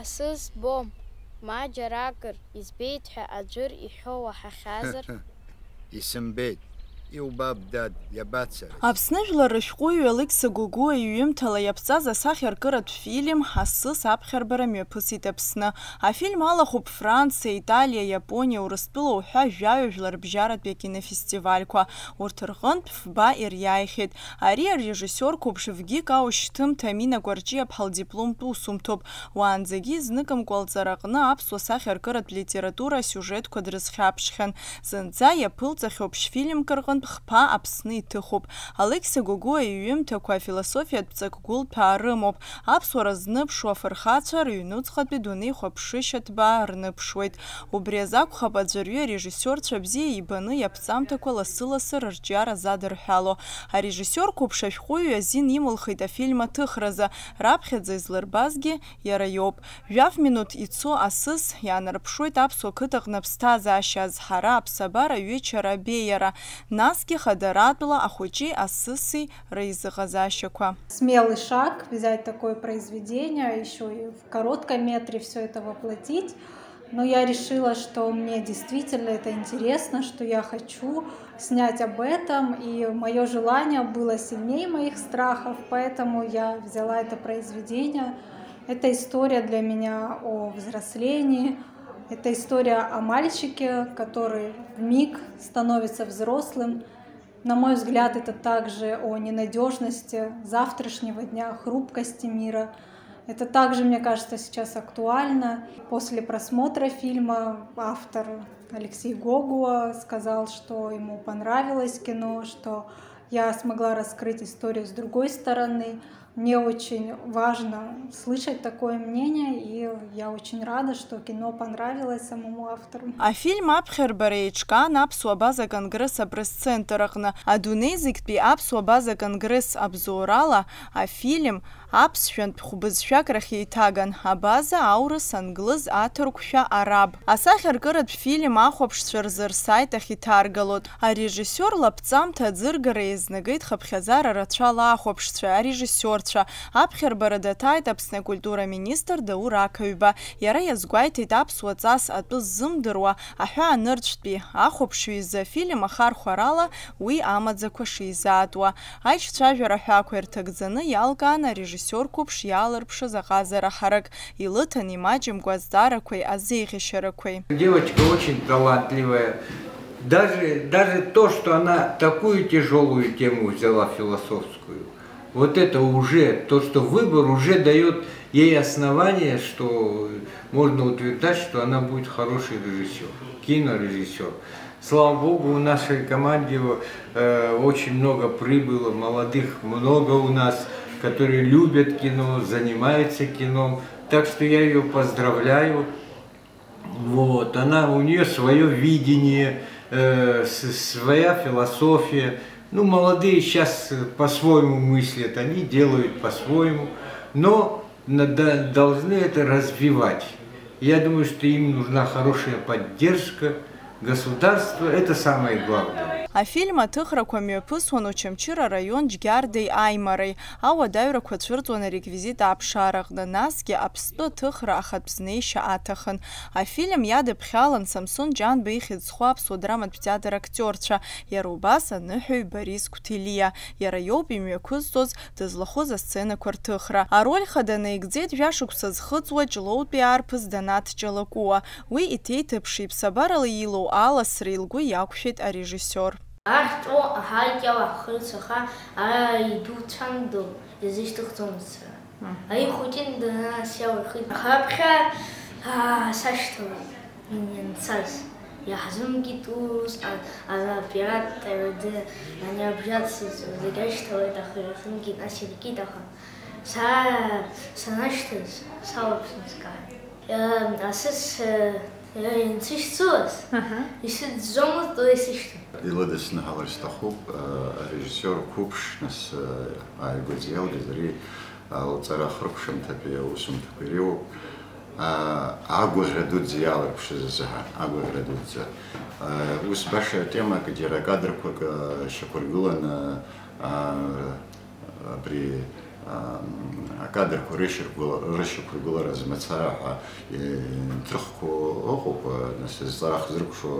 Asız bom, macerakır, izbeythe acır ihova hakhazır. Исымбеит, иубап дад, иабацарыз. Аԥсны жәлар рышәҟәыҩҩы Алықьса Гәыгәы иҩымҭала иаԥҵаз асахьаркыратә фильм Асыс аԥхьарбара мҩаԥысит Аԥсны. Афильм алахуп Франциа, Италиа, Иапониа, Урыстәыла уҳәа жәаҩажәлар рыбжьаратәи акинофестивальқәа. Урҭ рҟынтә фба ириааихьеит. Ари арежиссиор қәыԥш Вгик Аушьҭым Тамина Гәарҷиаԥҳа лдипломтә усумҭоуп. Уаанӡагьы зныкымкәа лҵараҟны аԥсуа сахьаркыратә литература асиужетқәа дрызхьаԥшхьан. Зынӡа иаԥылҵахьоу ԥшьфильмк рҟынтә хԥа Аԥсны иҭыхуп. Алықьса Гәыгәы аиҩымҭақәа афилософиатә ҵак-гәылҭәаа рымоуп. Аԥсуара зныԥшуа афырхацәа рыҩнуҵҟатәи дунеихәаԥшышьа ҭбаа рныԥшуеит. Убри азакәхап аӡәырҩы арежиссиорцәа бзиа ибаны иаԥҵамҭақәа лассы-лассы рырҿиара задырҳәало. Арежиссиор қәыԥш ашәҟәыҩҩы азин имылхит афильм аҭыхразы. Раԥхьаӡа излырбазгьы иара иоуп. Жәаф минуҭ ицо Асыс иаанарԥшуеит аԥсуа қыҭаҟны аԥсҭазаашьа азҳара, аԥсабара, аҩычара, абеиара. Насгьы хадаратәла ахәыҷи Асыси реизыҟазаашьақәа. Смелый шаг взять такое произведение, еще и в коротком метре все это воплотить. Но я решила, что мне действительно это интересно, что я хочу снять об этом, и мое желание было сильнее моих страхов, поэтому я взяла это произведение. Это история для меня о взрослении. Это история о мальчике, который вмиг становится взрослым. На мой взгляд, это также о ненадежности завтрашнего дня, хрупкости мира. Это также, мне кажется, сейчас актуально. После просмотра фильма автор Алексей Гогуа сказал, что ему понравилось кино, что я смогла раскрыть историю с другой стороны. Мне очень важно слышать такое мнение, и я очень рада, что кино понравилось самому автору. Афильм аԥхьарбара еиҿкаан аԥсуа база конгресс апресс-центр аҟны. Адунеи зегьтәи аԥсуа база конгресс абзоурала афильм аԥсшәантә хәбызшәак рахь еиҭаган. Абаза аурыс, англыз, аҭырқәшәа, араб. Асахьаркыратә фильм ахәаԥшцәа рзы рсайт ахь иҭаргалоит. Арежиссиор лаԥҵамҭа аӡыргара иазнагеит хыԥхьаӡара рацәала ахәаԥшцәа, арежиссиорцәа. Аԥхьарбара даҭааит Аԥсны акультура министр Даур Ақаҩба. Иара иазгәаиҭеит аԥсуа ҵас атәы ззымдыруа аҳәаанырцәтәи ахәаԥшҩы изы афильм ахархәарала уи амаӡақәа шизаатуа. Аиҿцәажәара ҳәақәа ирҭагӡаны иалкаан арежиссиор қәыԥш иаалырԥшыз аҟазара ҳарак, илыҭан имаҷымкәа азҵаарақәеи азеиӷьашьарақәеи. Девочка очень талантливая. Даже то, что она такую тяжелую тему взяла философскую, вот это уже, то, что выбор уже дает ей основание, что можно утверждать, что она будет хороший режиссер, кинорежиссер. Слава Богу, в нашей команде очень много прибыло, молодых много у нас, которые любят кино, занимаются кино. Так что я ее поздравляю. Вот, у нее свое видение, своя философия. Ну, молодые сейчас по-своему мыслят, они делают по-своему, но должны это развивать. Я думаю, что им нужна хорошая поддержка государства, это самое главное. Афильм аҭыхрақәа мҩаԥысуан Очамчыра араион Џьгьардеи Аимареи. Ауадаҩрақәа цәырҵуан ареквизит ааԥшаараҟны. Насгьы аԥстәы аҭыхра ахатә знеишьа аҭахын. Афильм иадыԥхьалан Самсон Џьанба ихьыӡхуа аԥсуа драматә театр актиорцәа. Иара убас аныҳәаҩ Борис Қәҭелиа. Иара иоуп имҩақәызҵоз дызлахәыз асценақәа рҭыхра. Ароль хада наигӡеит жәашықәса зхыҵуа Ҷлоутәи арԥыс Данаҭ Ҷалакәуа. Уи иҭеиҭыԥши иԥсабарала илоу аласреи лгәы иақәшәеит арежиссиор. Ахьтәо аҳаиҷала ахырцаха идуцәандо изышьҭыхӡомызцара. Аихәыҷын данасиалырхит. Хаԥхьа сашьҭалеит ианцаз. Иаҳзымгеит ус апиратор аниабжьацыз зегь ашьҭалеит, аха иахымгеит, нас иркит, аха санашьҭаз салаԥсыскааит. Асыс инцышьцылаз, исыӡӡомызт, исышьҭан. Илыдысны ҳаларсҭахуп арежиссиор қәыԥш нас ааигәаӡа иалгаз ари лҵара хыркәшамҭатәи аусумҭақәа иреиуоуп. Агәаӷьра дуӡӡа иаларԥшыз азыҳа, агәаӷьра дуӡӡа. Ус баша темак, џьара кадрқәак шьақәыргыланы абри акадрқәа рышьақәыргылараз мацара ҳәа ҭрыхқәа ыҟоуп, нас зҵаара хзыркәшо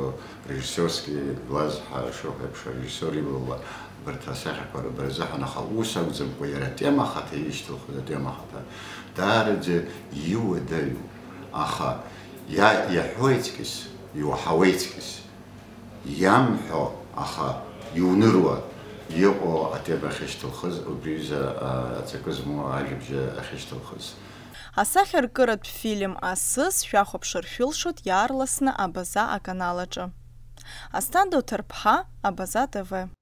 режиссерски глаз ҳәа шыҟоу еиԥш арежиссер ибла абарҭ асахьақәа рыбра азыҳәан, аха ус акәӡамкәа иара атема ахаҭа ишьҭылхыз атема ахаҭа даараӡа иуадаҩуп, аха иаҳәоиҵкьыс, иуаҳауеиҵкьыс, иамҳәо, аха иуныруа иҟоу атема ахьышьҭылхыз, убриза аҵакы змоу ажәабжьы ахьышьҭылхыз. Асахьаркыратә фильм «Асыс» шәахәаԥшыр шәылшоит иаарласны Абаза аканал аҿы. Асҭанда Уҭарԥҳа, Абаза ТВ.